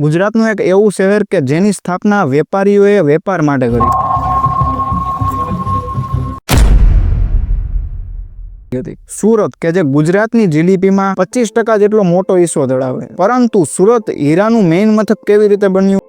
ગુજરાતનું એક એવું શહેર કે જેની સ્થાપના વેપારીઓએ વેપાર માટે કરી હતી। સુરત કે જે ગુજરાતની જીડીપીમાં 25% જેટલો મોટો હિસ્સો ધરાવે, પરંતુ સુરત હીરાનું મેઇન મથક કેવી રીતે બન્યું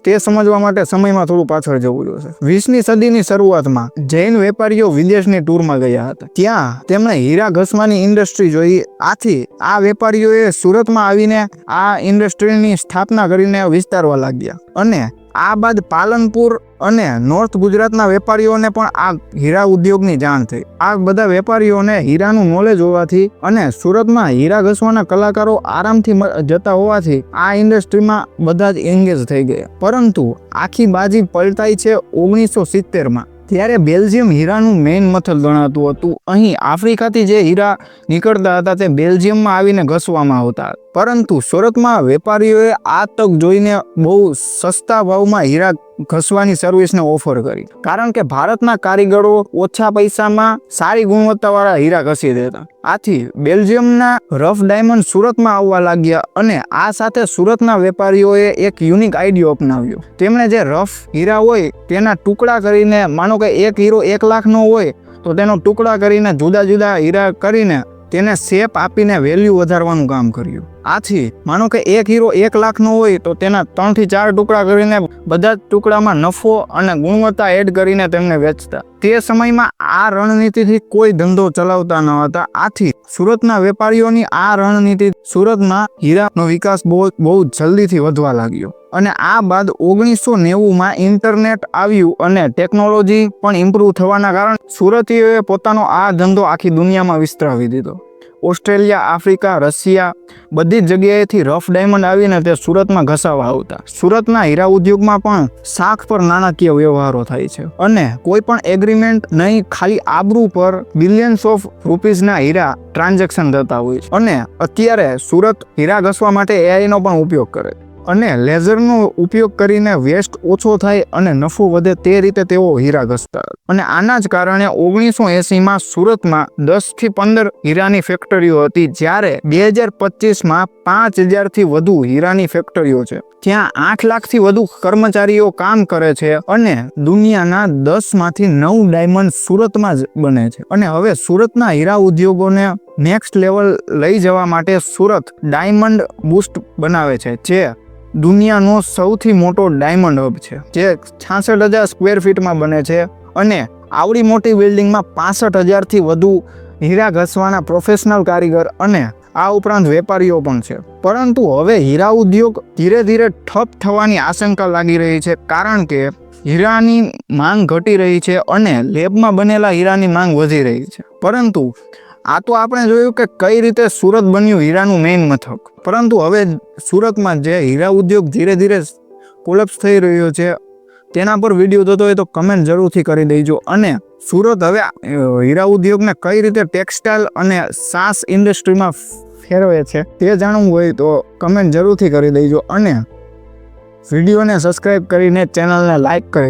તે સમજવા માટે સમયમાં થોડું પાછળ જવું જોઈશે। 20મી સદીની શરૂઆતમાં જૈન વેપારીઓ વિદેશની ટૂરમાં ગયા હતા। ત્યાં તેમણે હીરા ઘસવાની ઇન્ડસ્ટ્રી જોઈ। આથી આ વેપારીઓએ સુરતમાં આવીને આ ઇન્ડસ્ટ્રીની સ્થાપના કરીને વિસ્તારવા લાગ્યા અને આ બાદ પાલનપુર અને નોર્થ ગુજરાતના વેપારીઓને પણ આ હીરા ઉદ્યોગની જાણ થઈ। આ બધા વેપારીઓને હીરાનું નોલેજ હોવાથી અને સુરતમાં હીરા ઘસવાના કલાકારો આરામથી જતા હોવાથી આ ઇન્ડસ્ટ્રીમાં બધા જ એંગેજ થઈ ગયા। પરંતુ આખી બાજી પલટાઈ છે 1970માં, ત્યારે બેલ્જિયમ હીરાનું મેઇન મથક ગણાતું હતું। અહીં આફ્રિકાથી જે હીરા નીકળતા હતા તે બેલ્જિયમમાં આવીને ઘસવામાં આવતા, પરંતુ સુરતમાં વેપારીઓએ આ તક જોઈને બહુ સસ્તા ભાવમાં હીરા ઘસવાની સર્વિસને ઓફર કરી, કારણ કે ભારતના કારીગરો ઓછા પૈસામાં સારી ગુણવત્તાવાળા હીરા ઘસી દેતા। આથી બેલ્જિયમના રફ ડાયમંડ સુરતમાં આવવા લાગ્યા અને આ સાથે સુરતના વેપારીઓએ એક યુનિક આઈડિયો અપનાવ્યો। તેમણે જે રફ હીરા હોય તેના ટુકડા કરીને, માનો કે એક હીરો 1 લાખનો હોય તો તેનો ટુકડા કરીને જુદા જુદા હીરા કરીને તેને શેપ આપીને વેલ્યુ વધારવાનું કામ કર્યું। આથી માનો કે એક હીરો 1 લાખનો હોય તો તેના 3 થી 4 ટુકડા કરીને બધા જ ટુકડામાં નફો અને ગુણવત્તા એડ કરીને તેમને વેચતા। તે સમયમાં આ રણનીતિથી કોઈ ધંધો ચલાવતા ન હતા। આથી સુરતના વેપારીઓની આ રણનીતિ સુરતમાં હીરાનો વિકાસ બહુ જલ્દીથી વધવા લાગ્યો અને આ બાદ 1990માં ઇન્ટરનેટ આવ્યું અને ટેકનોલોજી પણ ઇમ્પ્રૂવ થવાના કારણે સુરતીઓએ પોતાનો આ ધંધો આખી દુનિયામાં વિસ્તરાવી દીધો। ઓસ્ટ્રેલિયા, આફ્રિકા, રશિયા બધી જ જગ્યાએથી રફ ડાયમંડ આવીને તે સુરતમાં ઘસાવા આવતા। સુરતના હીરા ઉદ્યોગમાં પણ શાખ પર નાણાકીય વ્યવહારો થાય છે અને કોઈ પણ એગ્રીમેન્ટ નહીં, ખાલી આબરૂ પર બિલિયન્સ ઓફ રૂપીઝના હીરા ટ્રાન્ઝેક્શન થતા હોય છે। અને અત્યારે સુરત હીરા ઘસવા માટે એઆઈનો પણ ઉપયોગ કરે અને લેઝરનો ઉપયોગ કરીને વેસ્ટ ઓછો થાય અને નફો વધે તે રીતે તેઓ હીરા ઘસતા। અને આના જ કારણે 1980માં સુરતમાં 10 થી 15 હીરાની ફેક્ટરીઓ હતી, જ્યારે 2025માં 5000થી વધુ હીરાની ફેક્ટરીઓ છે। ત્યાં 8 લાખથી વધુ કર્મચારીઓ કામ કરે છે અને દુનિયાના 10માંથી 9 ડાયમંડ સુરતમાં જ બને છે। અને હવે સુરતના હીરા ઉદ્યોગોને નેક્સ્ટ લેવલ લઈ જવા માટે સુરત ડાયમંડ બૂસ્ટ બનાવે છે, જે દુનિયાનો સૌથી મોટો ડાયમંડ હબ છે, જે 66,000 સ્ક્વેર ફીટમાં બને છે અને આવડી મોટી બિલ્ડિંગમાં 65,000થી વધુ હીરા ઘસવાના પ્રોફેશનલ કારીગર અને આ ઉપરાંત વેપારીઓ પણ છે। પરંતુ હવે હીરા ઉદ્યોગ ધીરે ધીરે ઠપ થવાની આશંકા લાગી રહી છે, કારણ કે હીરાની માંગ ઘટી રહી છે અને લેબમાં બનેલા હીરાની માંગ વધી રહી છે। પરંતુ આ તો આપણે જોયું કે કઈ રીતે સુરત બન્યું હીરાનું મેઇન મથક, પરંતુ હવે સુરતમાં જે હીરા ઉદ્યોગ ધીરે ધીરે કોલેપ્સ થઈ રહ્યો છે તેના પર વિડીયો થતો હોય તો કમેન્ટ જરૂરથી કરી દેજો। અને સુરત હવે હીરા ઉદ્યોગને કઈ રીતે ટેક્સટાઇલ અને સાસ ઇન્ડસ્ટ્રીમાં ફેરવે છે તે જાણવું હોય તો કમેન્ટ જરૂરથી કરી દેજો અને વિડીયોને સબસ્ક્રાઈબ કરીને ચેનલને લાઈક કરી